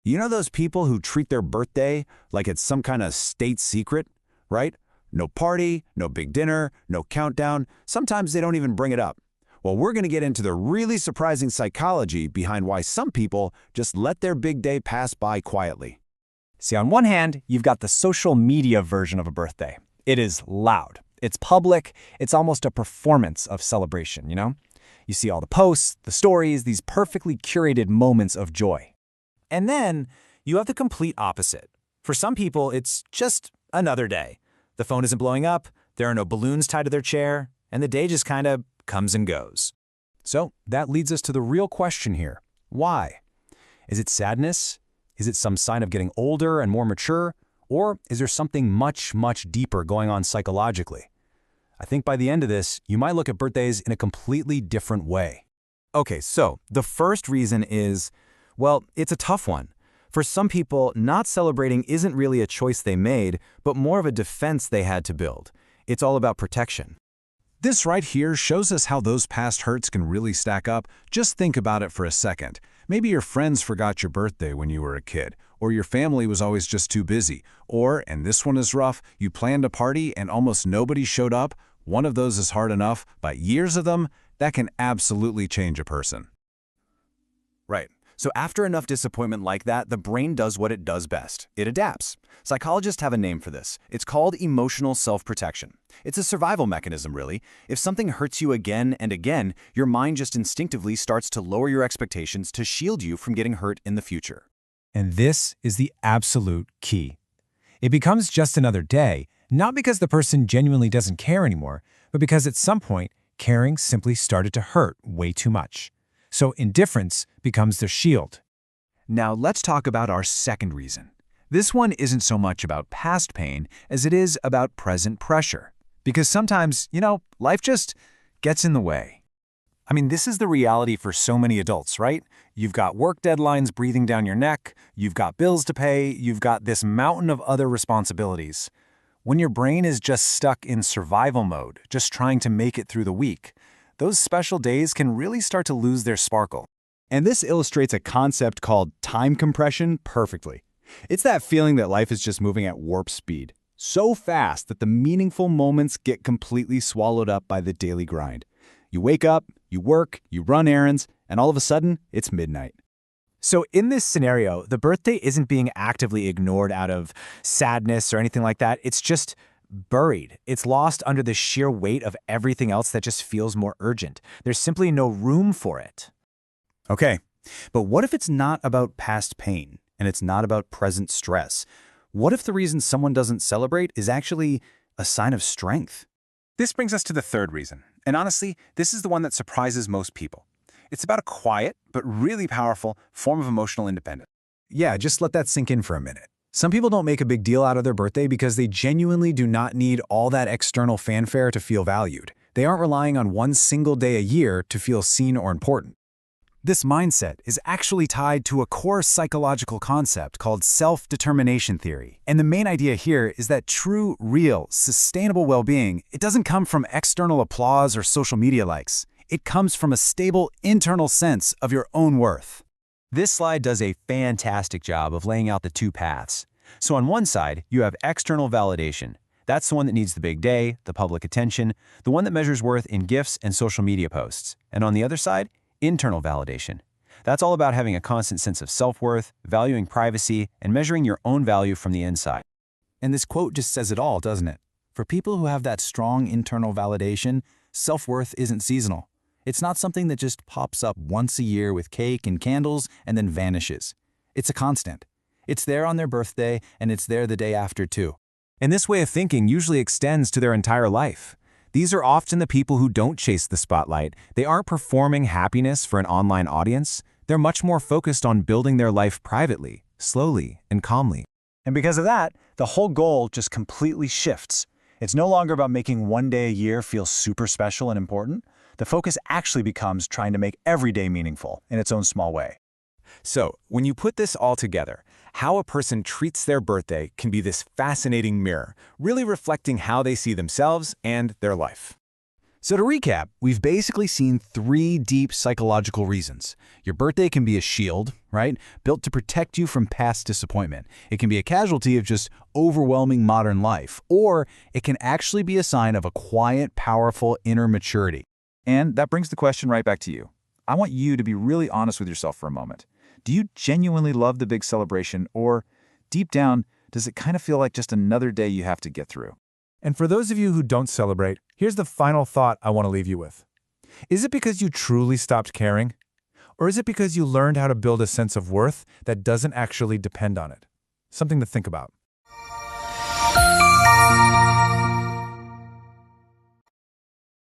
You know those people who treat their birthday like it's some kind of state secret, right? No party, no big dinner, no countdown. Sometimes they don't even bring it up. Well, we're going to get into the really surprising psychology behind why some people just let their big day pass by quietly. See, on one hand, you've got the social media version of a birthday. It is loud. It's public. It's almost a performance of celebration, you know? You see all the posts, the stories, these perfectly curated moments of joy. And then you have the complete opposite. For some people, it's just another day. The phone isn't blowing up, there are no balloons tied to their chair, and the day just kind of comes and goes. So that leads us to the real question here. Why? Is it sadness? Is it some sign of getting older and more mature? Or is there something much, much deeper going on psychologically? I think by the end of this, you might look at birthdays in a completely different way. Okay, so the first reason is, well, it's a tough one. For some people, not celebrating isn't really a choice they made, but more of a defense they had to build. It's all about protection. This right here shows us how those past hurts can really stack up. Just think about it for a second. Maybe your friends forgot your birthday when you were a kid, or your family was always just too busy, or, and this one is rough, you planned a party and almost nobody showed up. One of those is hard enough, but years of them, that can absolutely change a person. Right. So after enough disappointment like that, the brain does what it does best. It adapts. Psychologists have a name for this. It's called emotional self-protection. It's a survival mechanism, really. If something hurts you again and again, your mind just instinctively starts to lower your expectations to shield you from getting hurt in the future. And this is the absolute key. It becomes just another day, not because the person genuinely doesn't care anymore, but because at some point, caring simply started to hurt way too much. So indifference becomes their shield. Now let's talk about our second reason. This one isn't so much about past pain as it is about present pressure. Because sometimes, life just gets in the way. I mean, this is the reality for so many adults, right? You've got work deadlines breathing down your neck, you've got bills to pay, you've got this mountain of other responsibilities. When your brain is just stuck in survival mode, just trying to make it through the week, those special days can really start to lose their sparkle. And this illustrates a concept called time compression perfectly. It's that feeling that life is just moving at warp speed, so fast that the meaningful moments get completely swallowed up by the daily grind. You wake up, you work, you run errands, and all of a sudden, it's midnight. So in this scenario, the birthday isn't being actively ignored out of sadness or anything like that. It's just buried. It's lost under the sheer weight of everything else that just feels more urgent. There's simply no room for it. Okay, but what if it's not about past pain and it's not about present stress? What if the reason someone doesn't celebrate is actually a sign of strength? This brings us to the third reason, and honestly, this is the one that surprises most people. It's about a quiet, but really powerful form of emotional independence. Yeah, just let that sink in for a minute. Some people don't make a big deal out of their birthday because they genuinely do not need all that external fanfare to feel valued. They aren't relying on one single day a year to feel seen or important. This mindset is actually tied to a core psychological concept called self-determination theory. And the main idea here is that true, real, sustainable well-being, it doesn't come from external applause or social media likes. It comes from a stable internal sense of your own worth. This slide does a fantastic job of laying out the two paths. So on one side, you have external validation. That's the one that needs the big day, the public attention, the one that measures worth in gifts and social media posts. And on the other side, internal validation. That's all about having a constant sense of self-worth, valuing privacy, and measuring your own value from the inside. And this quote just says it all, doesn't it? For people who have that strong internal validation, self-worth isn't seasonal. It's not something that just pops up once a year with cake and candles and then vanishes. It's a constant. It's there on their birthday, and it's there the day after too. And this way of thinking usually extends to their entire life. These are often the people who don't chase the spotlight. They aren't performing happiness for an online audience. They're much more focused on building their life privately, slowly, and calmly. And because of that, the whole goal just completely shifts. It's no longer about making one day a year feel super special and important. The focus actually becomes trying to make every day meaningful in its own small way. So, when you put this all together, how a person treats their birthday can be this fascinating mirror, really reflecting how they see themselves and their life. So to recap, we've basically seen 3 deep psychological reasons. Your birthday can be a shield, right? Built to protect you from past disappointment. It can be a casualty of just overwhelming modern life, or it can actually be a sign of a quiet, powerful inner maturity. And that brings the question right back to you. I want you to be really honest with yourself for a moment. Do you genuinely love the big celebration, or deep down, does it kind of feel like just another day you have to get through? And for those of you who don't celebrate, here's the final thought I want to leave you with. Is it because you truly stopped caring? Or is it because you learned how to build a sense of worth that doesn't actually depend on it? Something to think about.